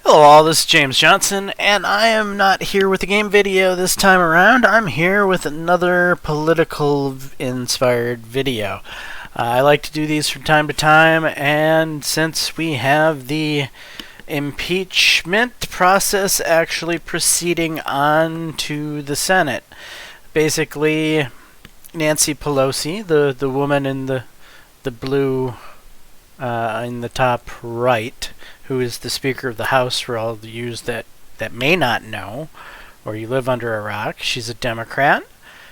Hello all, this is James Johnson, and I am not here with a game video this time around. I'm here with another political-inspired video. I like to do these from time to time, and since we have the impeachment process actually proceeding on to the Senate, basically Nancy Pelosi, the woman in the blue in the top right, who is the Speaker of the House for all of you that may not know, or you live under a rock. She's a Democrat.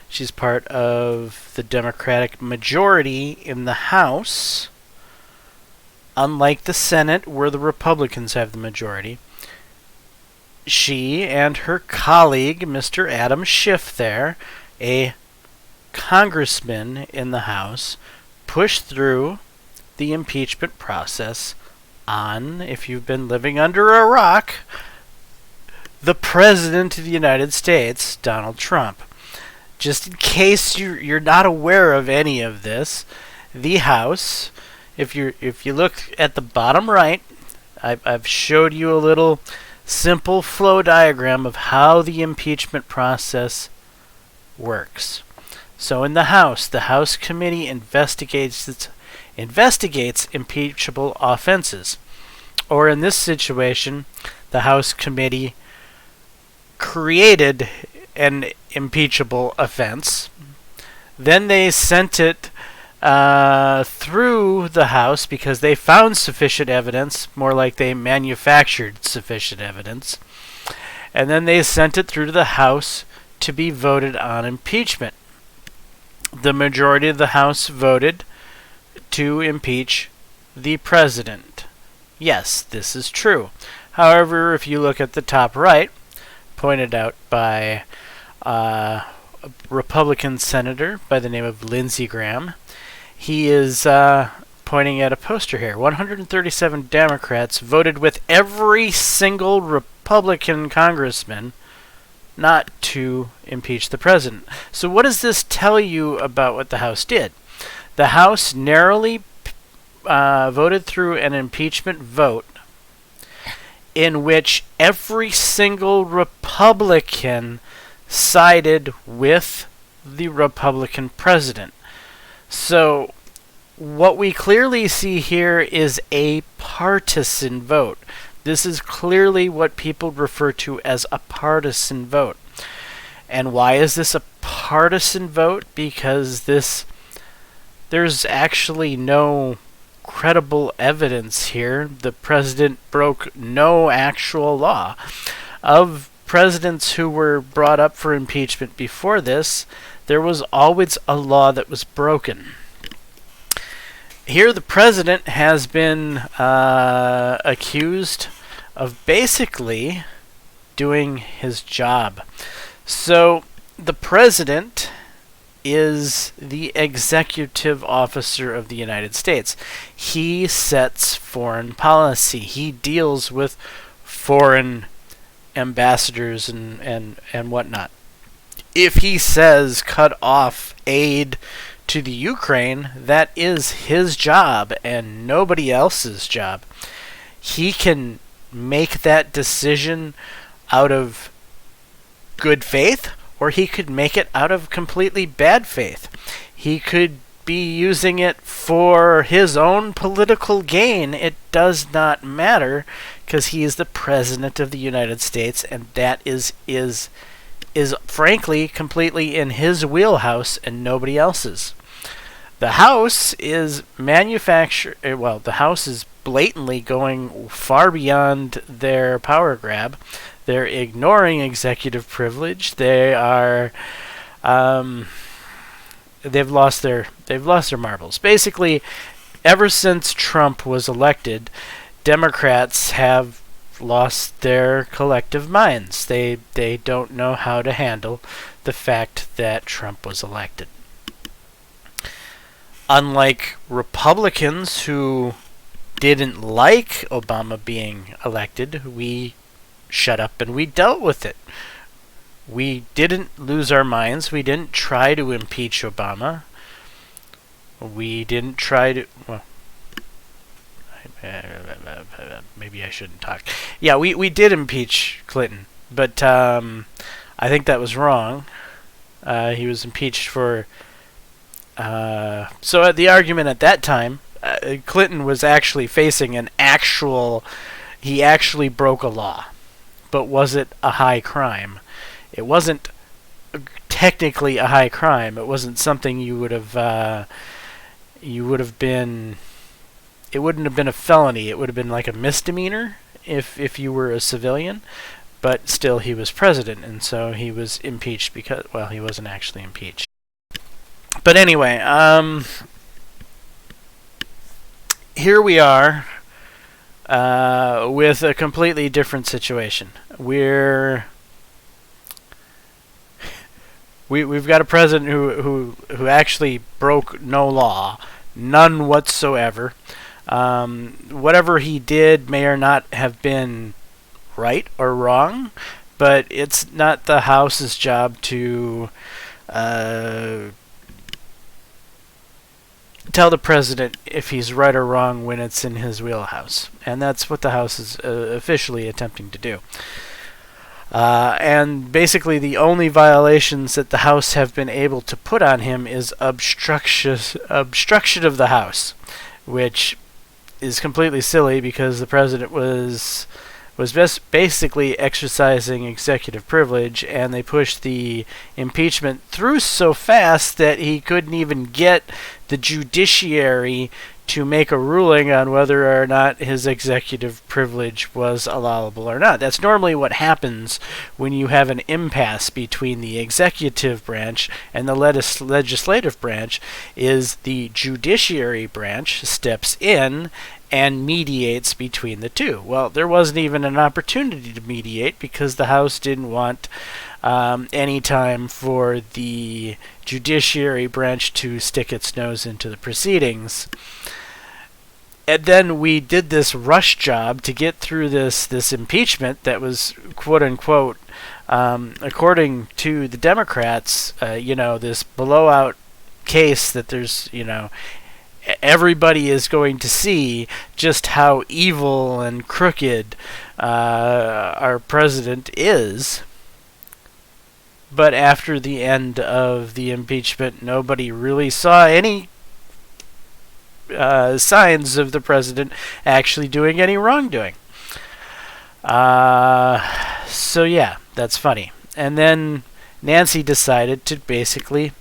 She's part of the Democratic majority in the House, unlike the Senate, where the Republicans have the majority. She and her colleague, Mr. Adam Schiff there, a congressman in the House, pushed through the impeachment process on, if you've been living under a rock, the President of the United States, Donald Trump. Just in case you're not aware of any of this, the House, if you look at the bottom right, I've showed you a little simple flow diagram of how the impeachment process works. So in the House committee investigates impeachable offenses. Or in this situation, the House committee created an impeachable offense. Then they sent it through the House because they found sufficient evidence, more like they manufactured sufficient evidence. And then they sent it through to the House to be voted on impeachment. The majority of the House voted to impeach the president. Yes, this is true. However, if you look at the top right, pointed out by a Republican senator by the name of Lindsey Graham, he is pointing at a poster here. 137 Democrats voted with every single Republican congressman not to impeach the president. So what does this tell you about what the House did? The House narrowly voted through an impeachment vote in which every single Republican sided with the Republican president. So what we clearly see here is a partisan vote. This is clearly what people refer to as a partisan vote. And why is this a partisan vote? Because there's actually no credible evidence here. The president broke no actual law. Of presidents who were brought up for impeachment before this, there was always a law that was broken. Here the president has been accused of basically doing his job. So the president is the executive officer of the United States. He sets foreign policy. He deals with foreign ambassadors and whatnot. If he says cut off aid to the Ukraine, that is his job and nobody else's job. He can make that decision out of good faith, or he could make it out of completely bad faith. He could be using it for his own political gain. It does not matter, because he is the President of the United States, and that is frankly completely in his wheelhouse and nobody else's. The House is the House is blatantly going far beyond their power grab. They're ignoring executive privilege. They are they've lost their marbles. Basically, ever since Trump was elected, Democrats have lost their collective minds. They don't know how to handle the fact that Trump was elected. Unlike Republicans who didn't like Obama being elected, we shut up and we dealt with it. We didn't lose our minds. We didn't try to impeach Obama. We didn't try to... Well, maybe I shouldn't talk. Yeah, we did impeach Clinton, but I think that was wrong. He was impeached for... so the argument at that time, Clinton was actually facing an actual... He actually broke a law. But was it a high crime? It wasn't technically a high crime. It wasn't something you would have... you would have been... It wouldn't have been a felony. It would have been like a misdemeanor if you were a civilian. But still, he was president, and so he was impeached because... Well, he wasn't actually impeached. But anyway, here we are with a completely different situation. We've got a president who actually broke no law, none whatsoever. Whatever he did may or not have been right or wrong, but it's not the House's job to tell the president if he's right or wrong when it's in his wheelhouse. And that's what the House is officially attempting to do. And basically the only violations that the House have been able to put on him is obstruction of the House, which is completely silly because the president was basically exercising executive privilege, and they pushed the impeachment through so fast that he couldn't even get the judiciary to make a ruling on whether or not his executive privilege was allowable or not. That's normally what happens when you have an impasse between the executive branch and the legislative branch, is the judiciary branch steps in and mediates between the two. Well, there wasn't even an opportunity to mediate because the House didn't want any time for the judiciary branch to stick its nose into the proceedings. And then we did this rush job to get through this impeachment that was, quote unquote, according to the Democrats, this blowout case that there's, everybody is going to see just how evil and crooked our president is. But after the end of the impeachment, nobody really saw any signs of the president actually doing any wrongdoing. So yeah, that's funny. And then Nancy decided to basically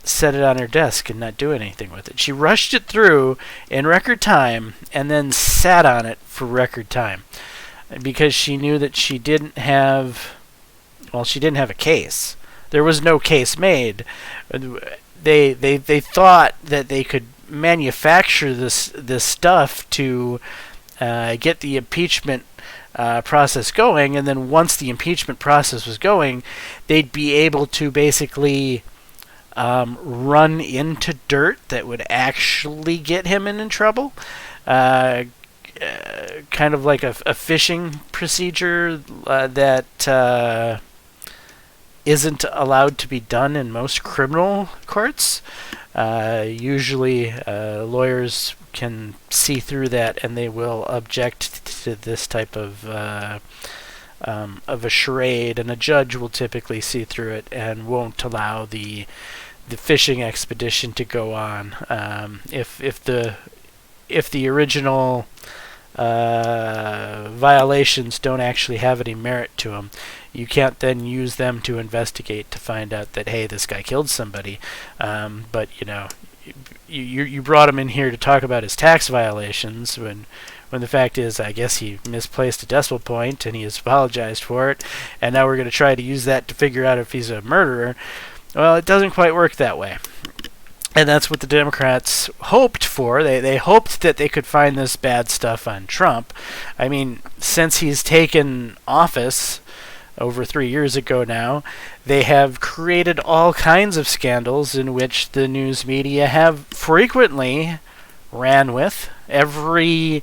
set it on her desk and not do anything with it. She rushed it through in record time and then sat on it for record time because she knew that she didn't have a case. There was no case made. They thought that they could manufacture this stuff to get the impeachment process going, and then once the impeachment process was going, they'd be able to basically run into dirt that would actually get him in trouble. Kind of like a fishing procedure that isn't allowed to be done in most criminal courts. Usually lawyers can see through that, and they will object to this type of a charade, and a judge will typically see through it and won't allow the fishing expedition to go on. If the original violations don't actually have any merit to them, you can't then use them to investigate to find out that, hey, this guy killed somebody. But you brought him in here to talk about his tax violations when the fact is, I guess he misplaced a decimal point and he has apologized for it, and now we're going to try to use that to figure out if he's a murderer. Well, it doesn't quite work that way. And that's what the Democrats hoped for. They hoped that they could find this bad stuff on Trump. I mean, since he's taken office over 3 years ago now, they have created all kinds of scandals in which the news media have frequently ran with Every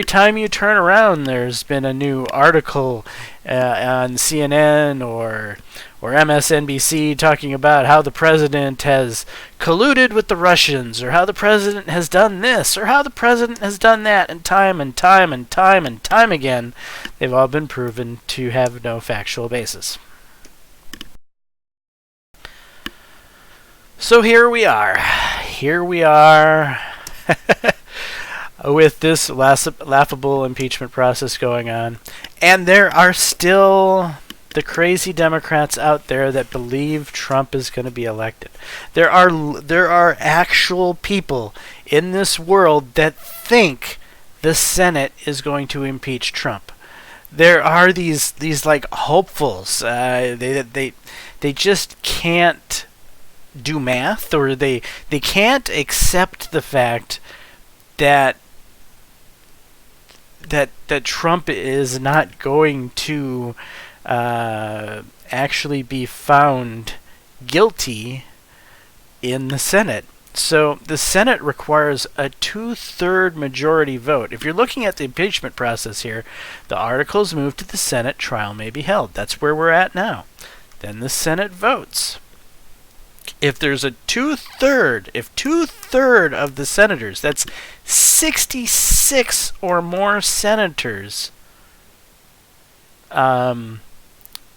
time you turn around, there's been a new article on CNN or MSNBC talking about how the president has colluded with the Russians, or how the president has done this, or how the president has done that, and time again, they've all been proven to have no factual basis. So here we are with this laughable impeachment process going on, and there are still the crazy Democrats out there that believe Trump is going to be elected. There are actual people in this world that think the Senate is going to impeach Trump. There are these like hopefuls. They just can't do math, or they can't accept the fact that Trump is not going to actually be found guilty in the Senate. So the Senate requires a 2/3 majority vote. If you're looking at the impeachment process here, the articles move to the Senate, trial may be held. That's where we're at now. Then the Senate votes. If there's a 2/3, if 2/3 of the senators, that's 66 or more senators,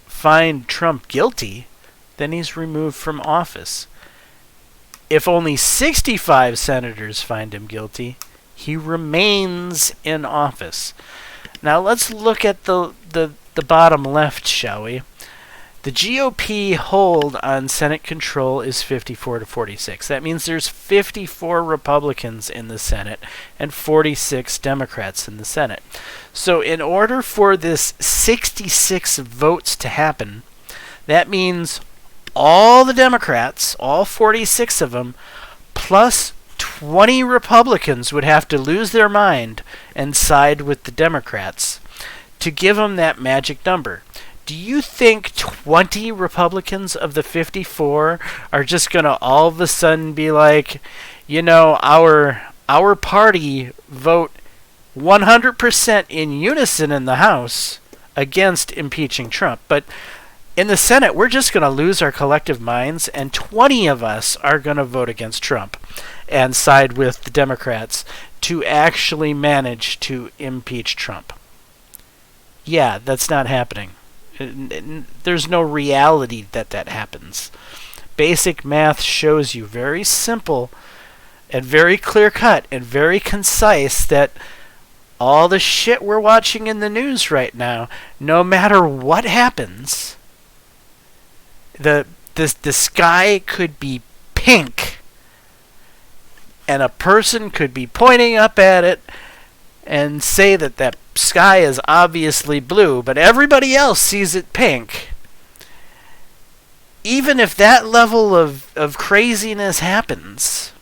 find Trump guilty, then he's removed from office. If only 65 senators find him guilty, he remains in office. Now let's look at the bottom left, shall we? The GOP hold on Senate control is 54-46. That means there's 54 Republicans in the Senate and 46 Democrats in the Senate. So in order for this 66 votes to happen, that means all the Democrats, all 46 of them, plus 20 Republicans would have to lose their mind and side with the Democrats to give them that magic number. Do you think 20 Republicans of the 54 are just going to all of a sudden be like, you know, our party vote 100% in unison in the House against impeaching Trump, but in the Senate we're just going to lose our collective minds, and 20 of us are going to vote against Trump and side with the Democrats to actually manage to impeach Trump? Yeah, that's not happening. There's no reality that happens. Basic math shows you very simple and very clear cut and very concise that all the shit we're watching in the news right now, no matter what happens, the sky could be pink and a person could be pointing up at it and say that sky is obviously blue, but everybody else sees it pink. Even if that level of craziness happens,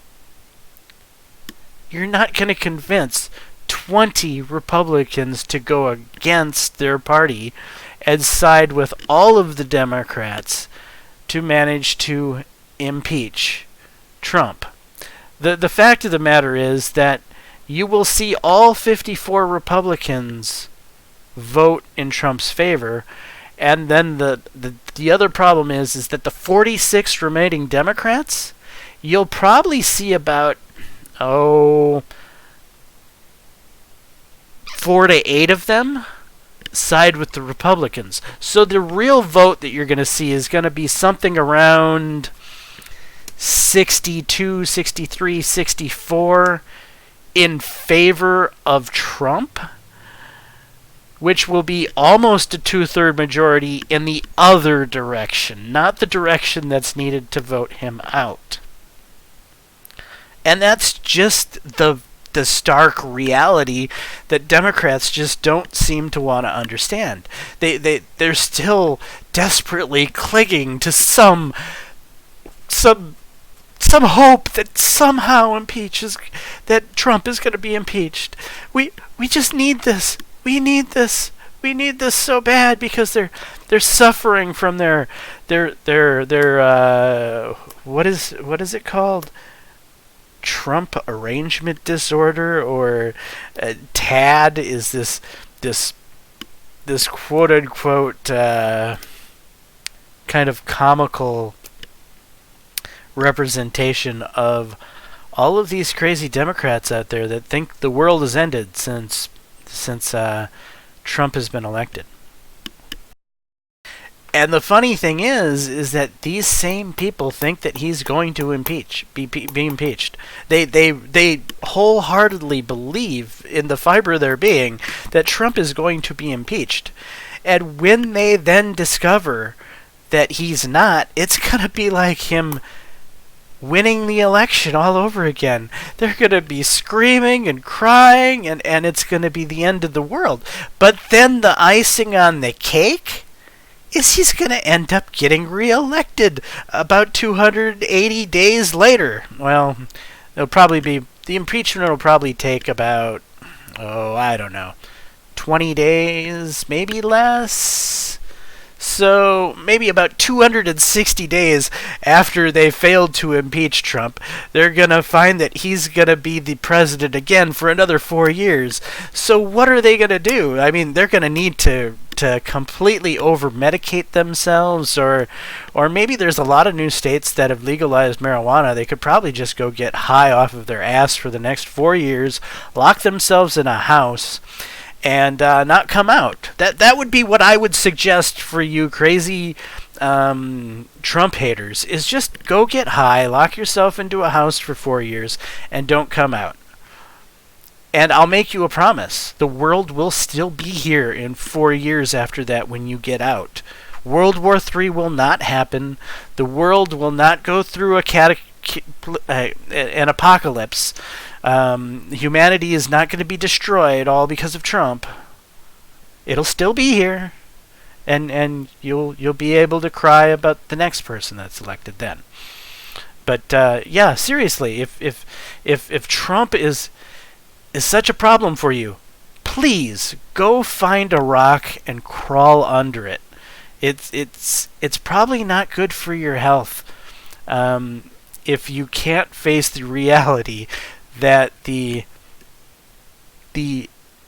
you're not going to convince 20 Republicans to go against their party and side with all of the Democrats to manage to impeach Trump. The fact of the matter is that you will see all 54 Republicans vote in Trump's favor, and then the other problem is that the 46 remaining Democrats, you'll probably see about 4 to 8 of them side with the Republicans. So the real vote that you're going to see is going to be something around 62, 63, 64 in favor of Trump, which will be almost a 2/3 majority in the other direction, not the direction that's needed to vote him out. And that's just the stark reality that Democrats just don't seem to want to understand. They're still desperately clinging to some hope that somehow that Trump is going to be impeached. We just need this. We need this. We need this so bad because they're suffering from their what is it called? Trump arrangement disorder, or TAD is this quote unquote kind of comical representation of all of these crazy Democrats out there that think the world has ended since Trump has been elected. And the funny thing is that these same people think that he's going to be impeached. They wholeheartedly believe in the fiber of their being that Trump is going to be impeached. And when they then discover that he's not, it's going to be like him winning the election all over again. They're going to be screaming and crying, and it's going to be the end of the world. But then the icing on the cake is he's going to end up getting reelected about 280 days later. Well, the impeachment will probably take about, I don't know, 20 days, maybe less. So maybe about 260 days after they failed to impeach Trump, they're going to find that he's going to be the president again for another 4 years. So what are they going to do? I mean, they're going to need to completely over-medicate themselves, or maybe there's a lot of new states that have legalized marijuana. They could probably just go get high off of their ass for the next 4 years, lock themselves in a house, and not come out. That would be what I would suggest for you crazy Trump haters, is just go get high, lock yourself into a house for 4 years, and don't come out. And I'll make you a promise. The world will still be here in 4 years after that when you get out. World War III will not happen. The world will not go through an apocalypse. Humanity is not going to be destroyed all because of Trump. It'll still be here. And you'll be able to cry about the next person that's elected then. But yeah, seriously, if Trump is such a problem for you, please go find a rock and crawl under it. It's probably not good for your health if you can't face the reality that the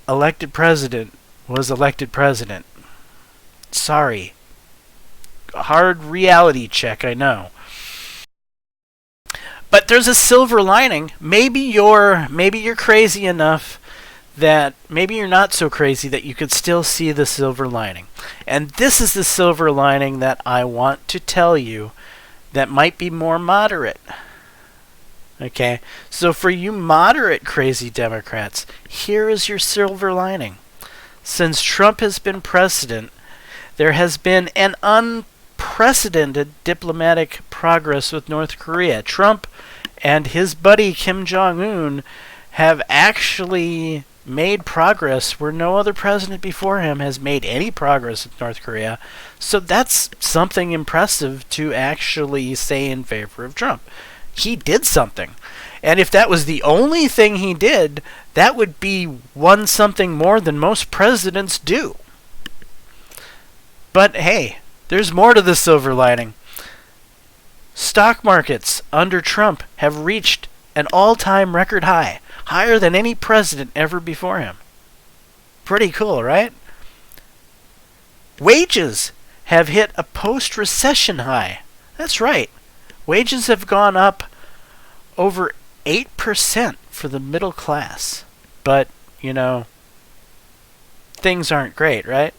elected president was elected president. Sorry. Hard reality check, I know. But there's a silver lining. Maybe you're crazy enough that maybe you're not so crazy that you could still see the silver lining. And this is the silver lining that I want to tell you that might be more moderate. Okay? So for you moderate crazy Democrats, here is your silver lining. Since Trump has been president, there has been an unprecedented diplomatic progress with North Korea. Trump and his buddy Kim Jong-un have actually made progress where no other president before him has made any progress with North Korea. So that's something impressive to actually say in favor of Trump. He did something. And if that was the only thing he did, that would be one something more than most presidents do. But hey, there's more to the silver lining. Stock markets under Trump have reached an all-time record high, higher than any president ever before him. Pretty cool, right? Wages have hit a post-recession high. That's right. Wages have gone up over 8% for the middle class. But, you know, things aren't great, right?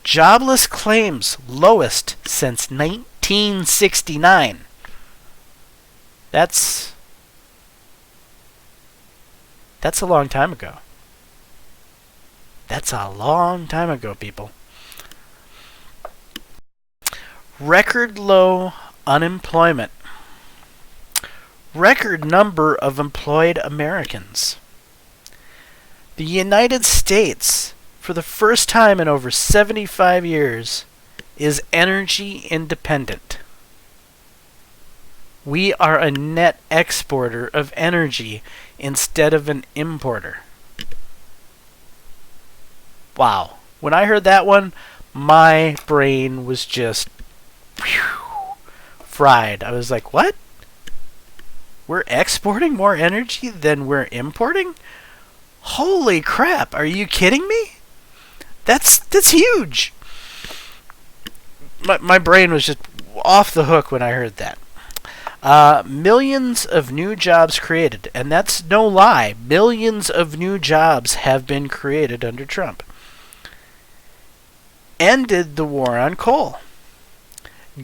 Jobless claims lowest since 1969. That's a long time ago. That's a long time ago, people. Record low unemployment. Record number of employed Americans. The United States, for the first time in over 75 years, is energy independent. We are a net exporter of energy instead of an importer. Wow. When I heard that one, my brain was just fried. I was like, what? We're exporting more energy than we're importing? Holy crap, are you kidding me? That's huge. My brain was just off the hook when I heard that. Millions of new jobs created, and that's no lie. Millions of new jobs have been created under Trump. Ended the war on coal.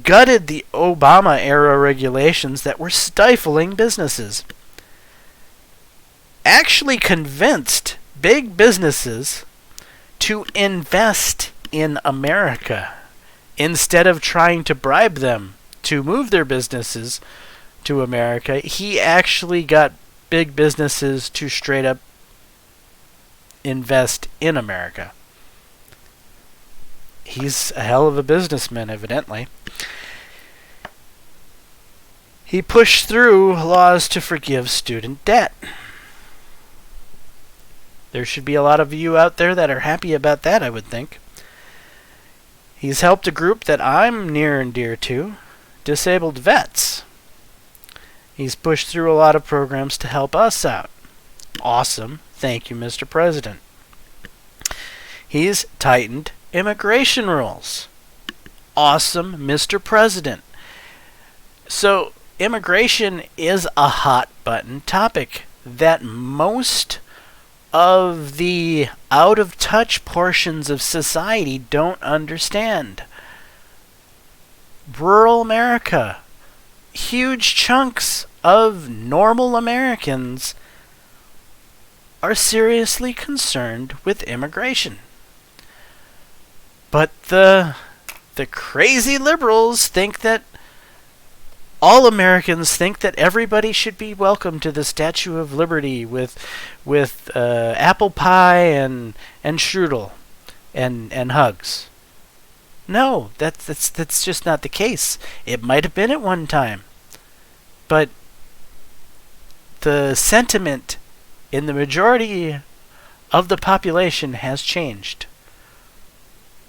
Gutted the Obama-era regulations that were stifling businesses. Actually convinced big businesses to invest in America instead of trying to bribe them to move their businesses to America. He actually got big businesses to straight up invest in America. He's a hell of a businessman, evidently. He pushed through laws to forgive student debt. There should be a lot of you out there that are happy about that, I would think. He's helped a group that I'm near and dear to, disabled vets. He's pushed through a lot of programs to help us out. Awesome. Thank you, Mr. President. He's tightened immigration rules. Awesome, Mr. President. So, immigration is a hot button topic that most of the out-of-touch portions of society don't understand. Rural America, huge chunks of normal Americans are seriously concerned with immigration. But the crazy liberals think that all Americans think that everybody should be welcome to the Statue of Liberty with apple pie and strudel and hugs. No, that's just not the case. It might have been at one time, but the sentiment in the majority of the population has changed.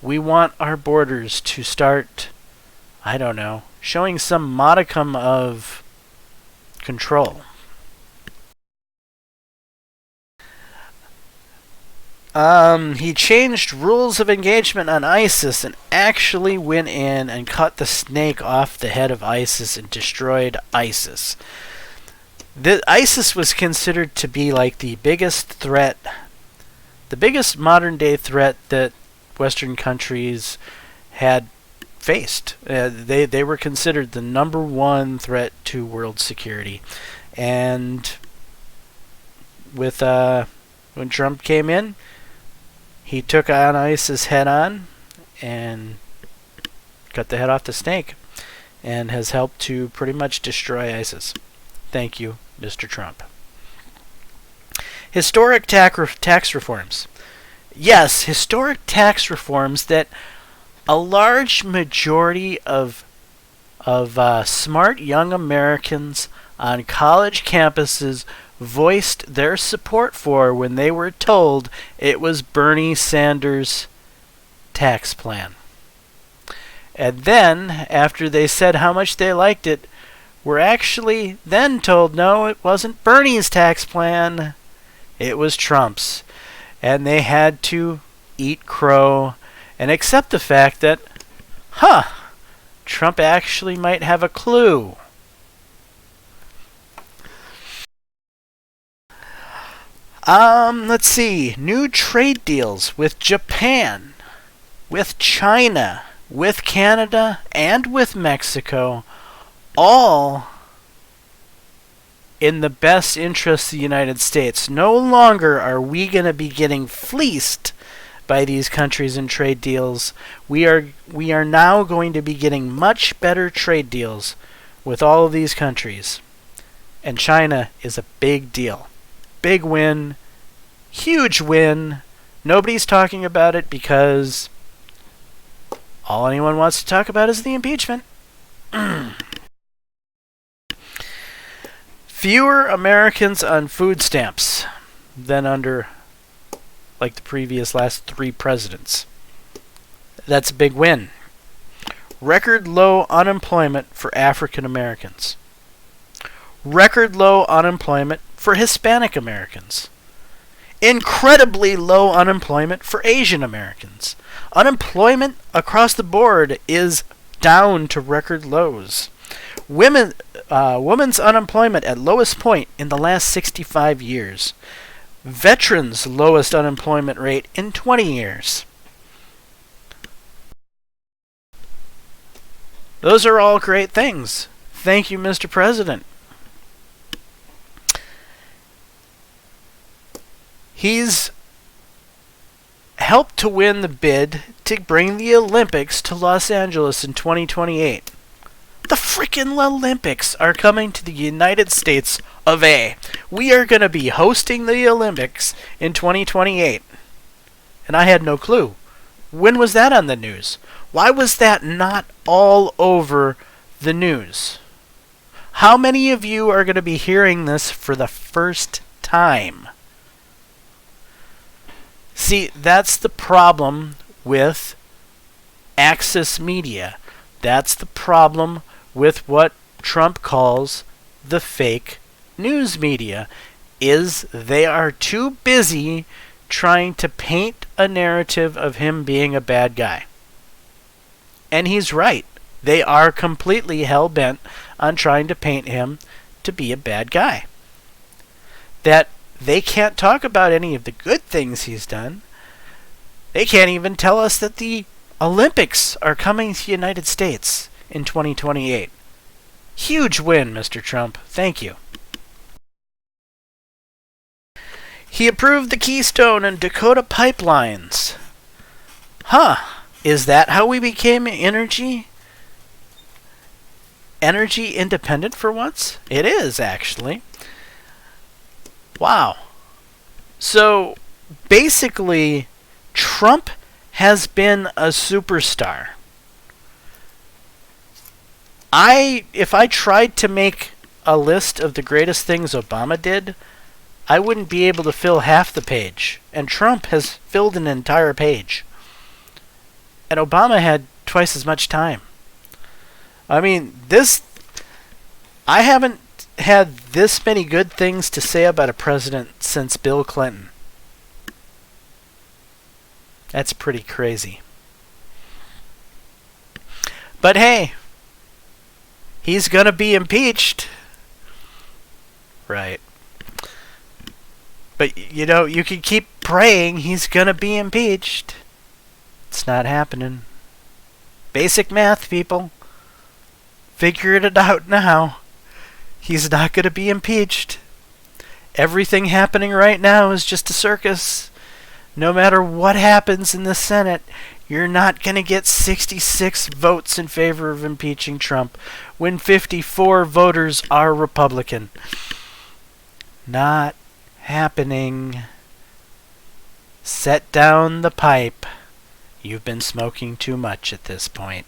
We want our borders to start, I don't know, showing some modicum of control. He changed rules of engagement on ISIS and actually went in and cut the snake off the head of ISIS and destroyed ISIS. ISIS was considered to be like the biggest threat, the biggest modern day threat that Western countries had faced. They were considered the number one threat to world security. And with when Trump came in, he took on ISIS head on and cut the head off the snake and has helped to pretty much destroy ISIS. Thank you, Mr. Trump. Historic tax reforms. Yes, historic tax reforms that a large majority of smart young Americans on college campuses voiced their support for when they were told it was Bernie Sanders' tax plan. And then, after they said how much they liked it, were actually then told no, it wasn't Bernie's tax plan, it was Trump's. And they had to eat crow and accept the fact that, Trump actually might have a clue. Let's see. New trade deals with Japan, with China, with Canada, and with Mexico, all in the best interests of the United States. No longer are we going to be getting fleeced by these countries in trade deals. We are now going to be getting much better trade deals with all of these countries. And China is a big deal. Big win. Huge win. Nobody's talking about it because all anyone wants to talk about is the impeachment. Fewer Americans on food stamps than under like the previous last 3 presidents. That's a big win. Record low unemployment for African Americans. Record low unemployment for Hispanic Americans. Incredibly low unemployment for Asian Americans. Unemployment across the board is down to record lows. Women's unemployment at lowest point in the last 65 years. Veterans' lowest unemployment rate in 20 years. Those are all great things. Thank you, Mr. President. He's helped to win the bid to bring the Olympics to Los Angeles in 2028. The frickin' Olympics are coming to the United States of A. We are going to be hosting the Olympics in 2028. And I had no clue. When was that on the news? Why was that not all over the news? How many of you are going to be hearing this for the first time? See, that's the problem with access media. That's the problem with what Trump calls the fake news media, is they are too busy trying to paint a narrative of him being a bad guy. And he's right. They are completely hell-bent on trying to paint him to be a bad guy. That they can't talk about any of the good things he's done. They can't even tell us that the Olympics are coming to the United States in 2028. Huge win, Mr. Trump. Thank you. He approved the Keystone and Dakota pipelines. Huh. Is that how we became energy independent for once? It is, actually. Wow. So, basically, Trump has been a superstar. If I tried to make a list of the greatest things Obama did, I wouldn't be able to fill half the page. And Trump has filled an entire page. And Obama had twice as much time. I mean, I haven't had this many good things to say about a president since Bill Clinton. That's pretty crazy. But hey, he's gonna be impeached. Right. But, you can keep praying he's gonna be impeached. It's not happening. Basic math, people. Figure it out now. He's not gonna be impeached. Everything happening right now is just a circus. No matter what happens in the Senate, you're not going to get 66 votes in favor of impeaching Trump when 54 voters are Republican. Not happening. Set down the pipe. You've been smoking too much at this point.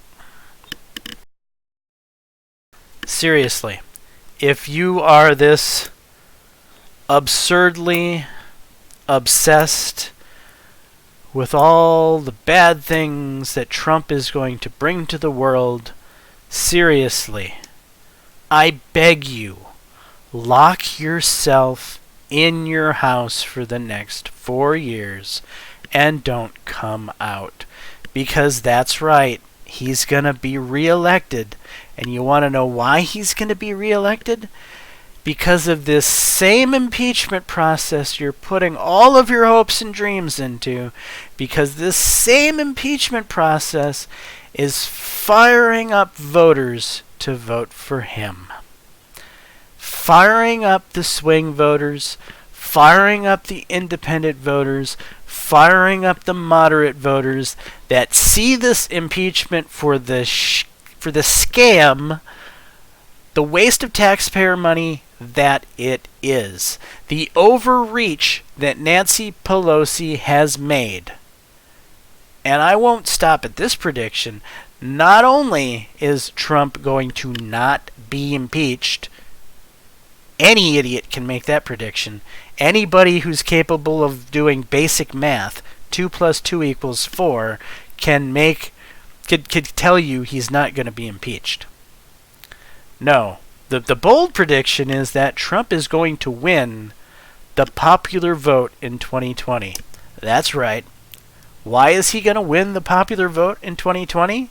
Seriously, if you are this absurdly obsessed with all the bad things that Trump is going to bring to the world, seriously, I beg you, lock yourself in your house for the next 4 years and don't come out. Because that's right, he's going to be reelected. And you want to know why he's going to be reelected? Because of this same impeachment process you're putting all of your hopes and dreams into, because this same impeachment process is firing up voters to vote for him. Firing up the swing voters, firing up the independent voters, firing up the moderate voters that see this impeachment for the scam, the waste of taxpayer money that it is. The overreach that Nancy Pelosi has made. And I won't stop at this prediction. Not only is Trump going to not be impeached, any idiot can make that prediction. Anybody who's capable of doing basic math, 2 + 2 = 4, could tell you he's not going to be impeached. No. The bold prediction is that Trump is going to win the popular vote in 2020. That's right. Why is he going to win the popular vote in 2020?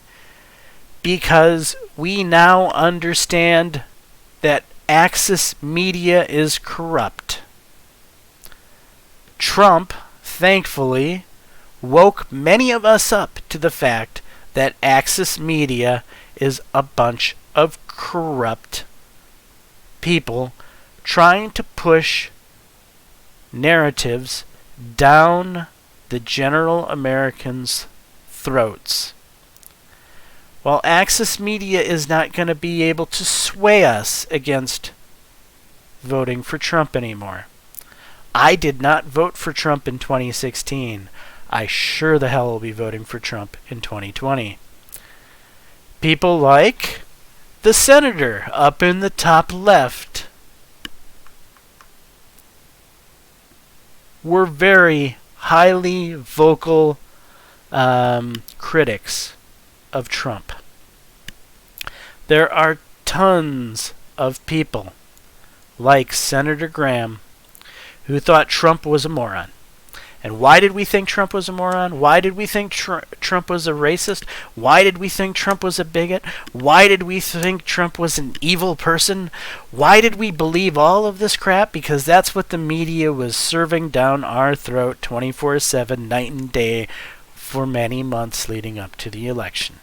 Because we now understand that Axis media is corrupt. Trump, thankfully, woke many of us up to the fact that Axis media is a bunch of corrupt people trying to push narratives down the general Americans' throats. Well, Axis media is not going to be able to sway us against voting for Trump anymore. I did not vote for Trump in 2016. I sure the hell will be voting for Trump in 2020. People like the senator up in the top left were very highly vocal critics of Trump. There are tons of people like Senator Graham who thought Trump was a moron. And why did we think Trump was a moron? Why did we think Trump was a racist? Why did we think Trump was a bigot? Why did we think Trump was an evil person? Why did we believe all of this crap? Because that's what the media was serving down our throat 24/7, night and day, for many months leading up to the election.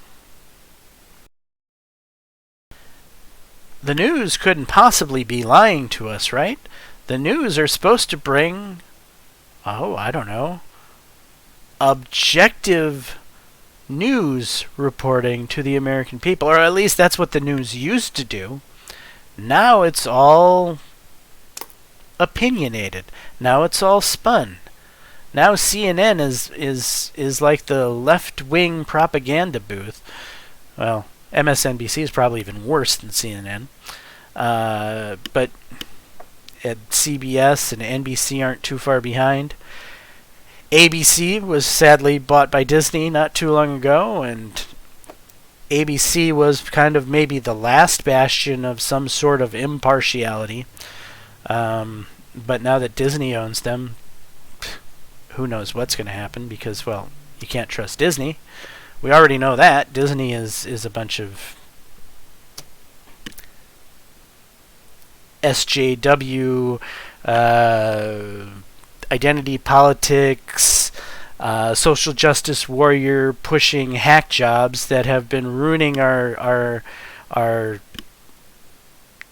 The news couldn't possibly be lying to us, right? The news are supposed to bring, I don't know, objective news reporting to the American people, or at least that's what the news used to do. Now it's all opinionated. Now it's all spun. Now CNN is like the left-wing propaganda booth. Well, MSNBC is probably even worse than CNN. But CBS and NBC aren't too far behind. ABC was sadly bought by Disney not too long ago, and ABC was kind of maybe the last bastion of some sort of impartiality. But now that Disney owns them, who knows what's going to happen, because, well, you can't trust Disney. We already know that. Disney is a bunch of SJW, identity politics, social justice warrior pushing hack jobs that have been ruining our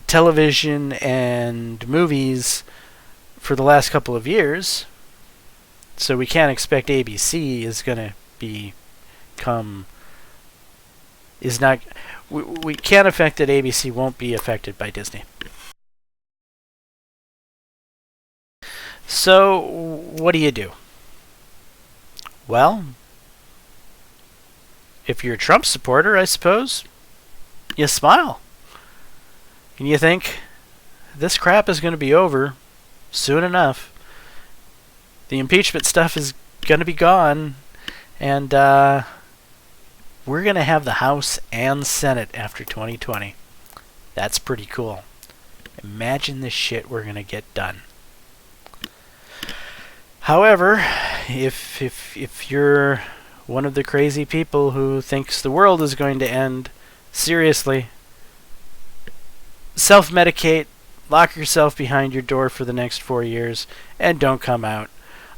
television and movies for the last couple of years. So we can't expect ABC is going to we can't affect that ABC won't be affected by Disney. So, what do? Well, if you're a Trump supporter, I suppose, you smile. And you think, this crap is going to be over soon enough. The impeachment stuff is going to be gone, and we're going to have the House and Senate after 2020. That's pretty cool. Imagine the shit we're going to get done. However, if you're one of the crazy people who thinks the world is going to end, seriously, self-medicate, lock yourself behind your door for the next 4 years, and don't come out.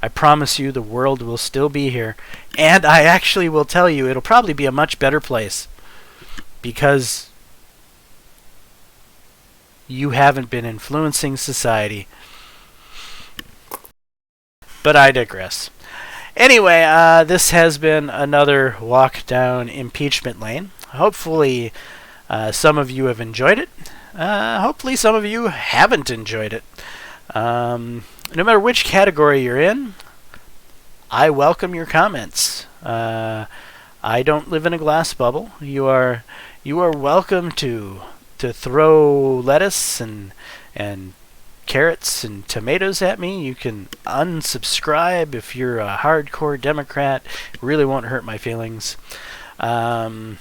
I promise you the world will still be here. And I actually will tell you it'll probably be a much better place. Because you haven't been influencing society. But I digress. Anyway, this has been another walk down impeachment lane. Hopefully some of you have enjoyed it. Hopefully some of you haven't enjoyed it. No matter which category you're in, I welcome your comments. I don't live in a glass bubble. You are welcome to throw lettuce and carrots and tomatoes at me. You can unsubscribe if you're a hardcore Democrat. It really won't hurt my feelings. But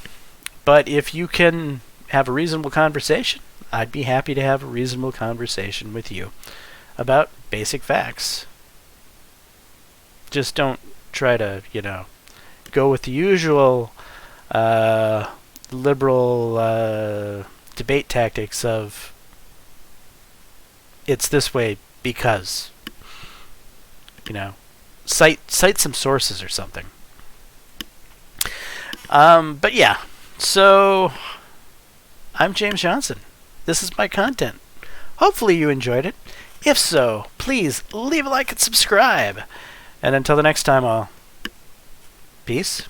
if you can have a reasonable conversation, I'd be happy to have a reasonable conversation with you about basic facts. Just don't try to, go with the usual liberal debate tactics of it's this way because, cite some sources or something. But yeah, so I'm James Johnson. This is my content. Hopefully you enjoyed it. If so, please leave a like and subscribe. And until the next time, peace.